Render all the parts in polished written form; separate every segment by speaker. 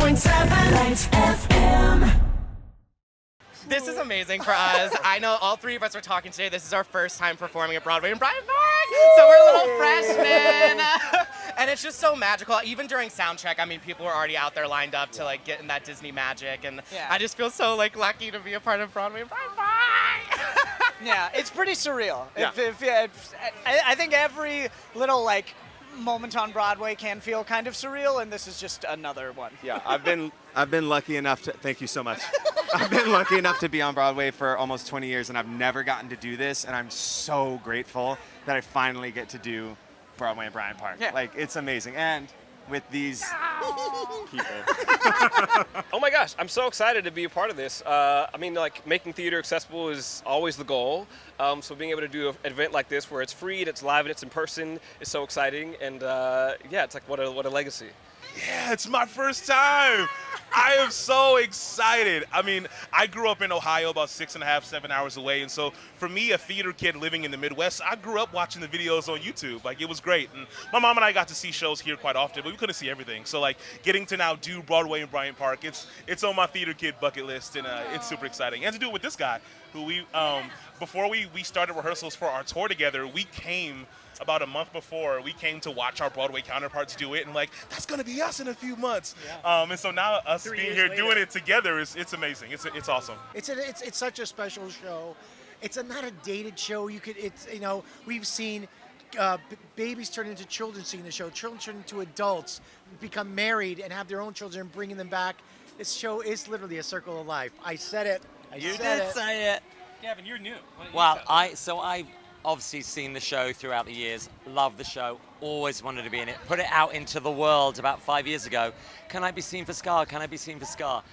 Speaker 1: 101.7 Lights FM.
Speaker 2: This is amazing for us. I know all three of us are talking today. This is our first time performing at Broadway in Bryant Park, so we're little freshmen. And it's just so magical. Even during sound check, I mean, people were already out there lined up to like get in that Disney magic, and I just feel so like lucky to be a part of Broadway in Bryant Park.
Speaker 3: Yeah, it's pretty surreal.
Speaker 4: Yeah.
Speaker 3: I think every little like moment on Broadway can feel kind of surreal, and this is just another one.
Speaker 4: Yeah, I've been lucky enough to, thank you so much. I've been lucky enough to be on Broadway for almost 20 years, and I've never gotten to do this, and I'm so grateful that I finally get to do Broadway in Bryant Park.
Speaker 3: Yeah.
Speaker 4: Like, it's amazing. And with these people.
Speaker 5: Oh my gosh, I'm so excited to be a part of this. I mean, like, making theater accessible is always the goal. So being able to do an event like this where it's free, and it's live, and it's in person is so exciting. And yeah, it's like, what a legacy.
Speaker 6: Yeah, it's my first time. I am so excited. I mean, I grew up in Ohio, about 6.5, 7 hours away. And so for me, a theater kid living in the Midwest, I grew up watching the videos on YouTube. Like, it was great. And my mom and I got to see shows here quite often, but we couldn't see everything. So like getting to now do Broadway in Bryant Park, it's on my theater kid bucket list, and it's super exciting. And to do it with this guy who before we started rehearsals for our tour together, we came about a month before. We came to watch our Broadway counterparts do it, and like, that's gonna be us in a few months. Yeah. And so now us being here doing it together it's amazing. It's awesome.
Speaker 7: It's such a special show. It's not a dated show. We've seen babies turn into children seeing the show. Children turn into adults, become married, and have their own children, and bringing them back. This show is literally a circle of life. I said it.
Speaker 8: You did say it.
Speaker 2: Gavin, you're new.
Speaker 8: Well, I've obviously seen the show throughout the years, love the show, always wanted to be in it, put it out into the world about 5 years ago. Can I be seen for Scar? Can I be seen for Scar?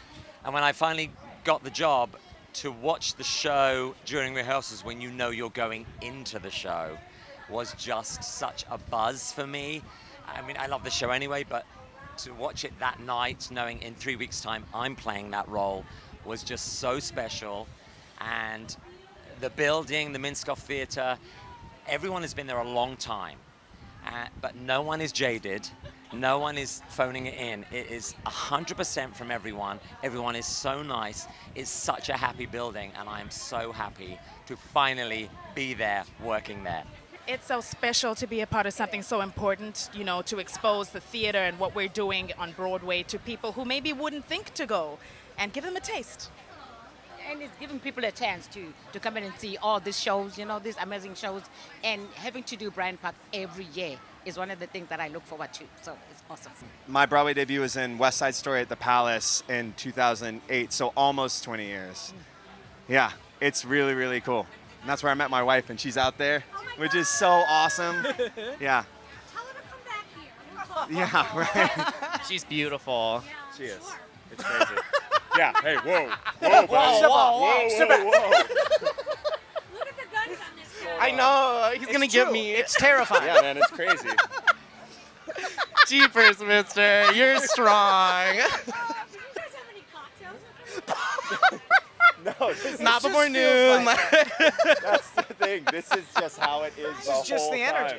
Speaker 8: And when I finally got the job to watch the show during rehearsals when you know you're going into the show was just such a buzz for me. I mean, I love the show anyway, but to watch it that night, knowing in 3 weeks' time I'm playing that role, was just so special. And the building, the Minskoff Theatre, everyone has been there a long time, but no one is jaded. No one is phoning it in. It is 100% from everyone. Everyone is so nice. It's such a happy building, and I am so happy to finally be there, working there.
Speaker 9: It's so special to be a part of something so important, to expose the theater and what we're doing on Broadway to people who maybe wouldn't think to go, and give them a taste.
Speaker 10: And it's giving people a chance to come in and see all these shows, these amazing shows. And having to do Bryant Park every year is one of the things that I look forward to. So it's awesome.
Speaker 4: My Broadway debut was in West Side Story at the Palace in 2008, so almost 20 years. Yeah, it's really, really cool. And that's where I met my wife, and she's out there, which is so awesome. Yeah.
Speaker 11: Tell her to come back here.
Speaker 4: Yeah, right.
Speaker 2: She's beautiful.
Speaker 4: She is. It's crazy. Yeah, hey, whoa,
Speaker 3: Step back.
Speaker 11: Look at the guns on this guy.
Speaker 2: I know, he's gonna get me.
Speaker 3: It's terrifying.
Speaker 4: Yeah, man, it's crazy.
Speaker 2: Jeepers, mister, you're strong.
Speaker 11: Do you guys have any cocktails?
Speaker 4: No, this
Speaker 2: Not
Speaker 4: is
Speaker 2: before
Speaker 3: just feels
Speaker 2: noon.
Speaker 4: that's the thing. This is just how it is.
Speaker 3: This is just the energy.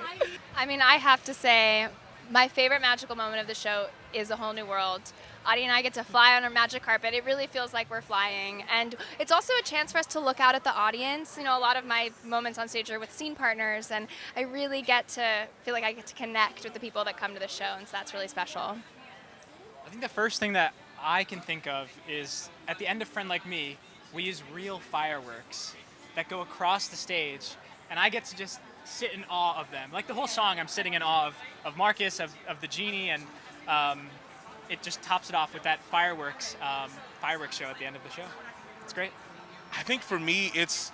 Speaker 12: I mean, I have to say, my favorite magical moment of the show is A Whole New World. Audie and I get to fly on our magic carpet. It really feels like we're flying. And it's also a chance for us to look out at the audience. A lot of my moments on stage are with scene partners, and I really get to feel like I get to connect with the people that come to the show, and so that's really special.
Speaker 13: I think the first thing that I can think of is at the end of Friend Like Me, we use real fireworks that go across the stage, and I get to just sit in awe of them. Like the whole song, I'm sitting in awe of Marcus, of the genie, and it just tops it off with that fireworks show at the end of the show. It's great.
Speaker 6: I think for me, it's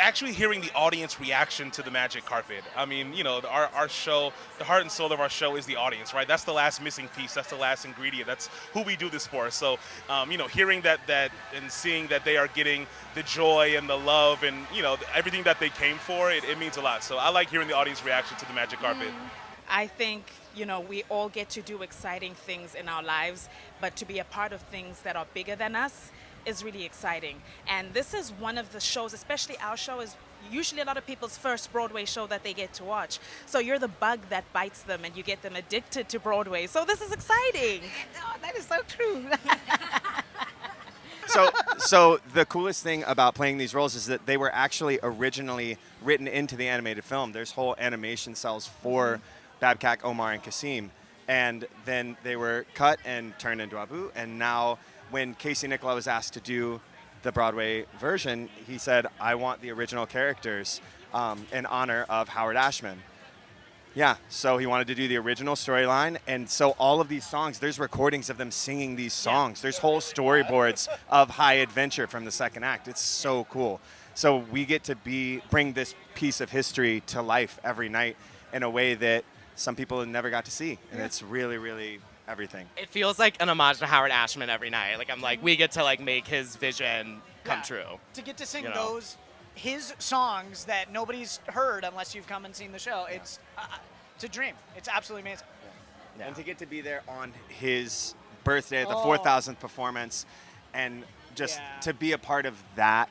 Speaker 6: actually hearing the audience reaction to the magic carpet. I mean, our show, the heart and soul of our show is the audience, right? That's the last missing piece. That's the last ingredient. That's who we do this for. So, hearing that and seeing that they are getting the joy and the love and, everything that they came for, it means a lot. So I like hearing the audience reaction to the magic carpet.
Speaker 9: I think, we all get to do exciting things in our lives, but to be a part of things that are bigger than us is really exciting. And this is one of the shows, especially our show, is usually a lot of people's first Broadway show that they get to watch. So you're the bug that bites them and you get them addicted to Broadway. So this is exciting.
Speaker 10: Oh, that is so True.
Speaker 4: So the coolest thing about playing these roles is that they were actually originally written into the animated film. There's whole animation cells for Babcock, Omar, and Kasim, and then they were cut and turned into Abu. And now, when Casey Nicola was asked to do the Broadway version, he said, "I want the original characters in honor of Howard Ashman." Yeah, so he wanted to do the original storyline, and so all of these songs, there's recordings of them singing these songs. There's whole storyboards of High Adventure from the second act. It's so cool. So we get to bring this piece of history to life every night in a way that some people never got to see, and it's really, really everything.
Speaker 2: It feels like an homage to Howard Ashman every night. Like I'm like, we get to like make his vision come true.
Speaker 3: To get to sing
Speaker 2: You know?
Speaker 3: his songs that nobody's heard unless you've come and seen the show. It's a dream. It's absolutely amazing.
Speaker 4: And to get to be there on his birthday, the
Speaker 3: Oh.
Speaker 4: 4,000th performance, and just to be a part of that,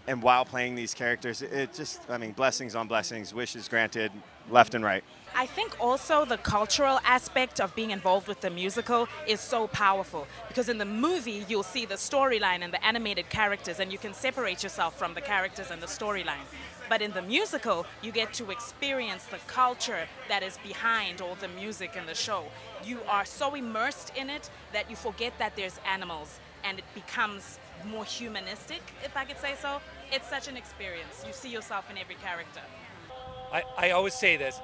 Speaker 4: and while playing these characters, it just, I mean, blessings on blessings, wishes granted left and right.
Speaker 9: I think also the cultural aspect of being involved with the musical is so powerful because in the movie you'll see the storyline and the animated characters and you can separate yourself from the characters and the storyline. But in the musical, you get to experience the culture that is behind all the music in the show. You are so immersed in it that you forget that there's animals and it becomes more humanistic, if I could say so. It's such an experience. You see yourself in every character.
Speaker 14: I always say this,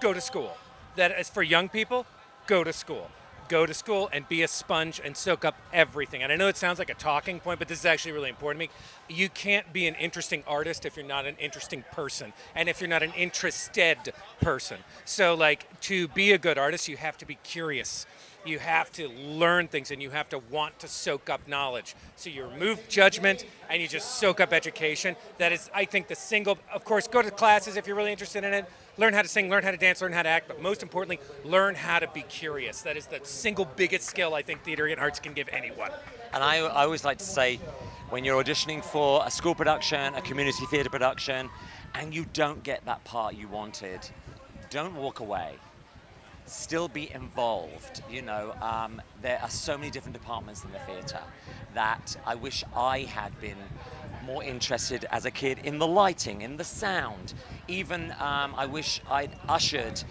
Speaker 14: go to school. That is for young people, go to school. Go to school and be a sponge and soak up everything. And I know it sounds like a talking point, but this is actually really important to me. You can't be an interesting artist if you're not an interesting person, and if you're not an interested person. So like, to be a good artist, you have to be curious. You have to learn things and you have to want to soak up knowledge. So you remove judgment and you just soak up education. That is, I think, the single, of course, go to classes if you're really interested in it. Learn how to sing, learn how to dance, learn how to act, but most importantly, learn how to be curious. That is the single biggest skill I think theater and arts can give anyone.
Speaker 8: And I always like to say, when you're auditioning for a school production, a community theater production, and you don't get that part you wanted, don't walk away. Still be involved. You know, there are so many different departments in the theatre that I wish I had been more interested as a kid in the lighting, in the sound. Even I wish I'd ushered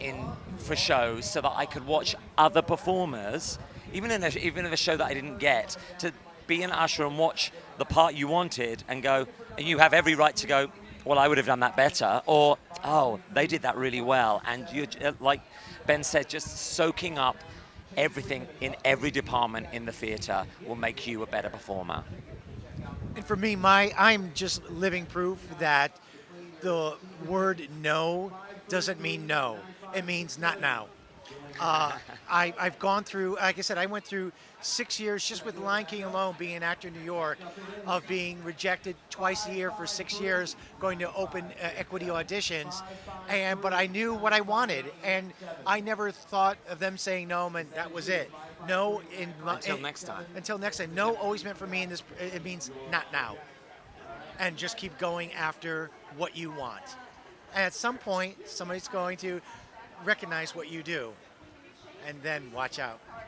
Speaker 8: in for shows so that I could watch other performers, even in a show that I didn't get, to be an usher and watch the part you wanted and go, and you have every right to go, well, I would have done that better, or, oh, they did that really well. And you're, like Ben said, just soaking up everything in every department in the theatre will make you a better performer.
Speaker 7: And for me, I'm just living proof that the word no doesn't mean no. It means not now. I've gone through, like I said, I went through 6 years just with Lion King alone, being an actor in New York, of being rejected twice a year for 6 years, going to open equity auditions, but I knew what I wanted, and I never thought of them saying no, and that was it. No,
Speaker 8: Until next time.
Speaker 7: Until next time. No always meant for me in this. It means not now, and just keep going after what you want. And at some point, somebody's going to recognize what you do, and then watch out.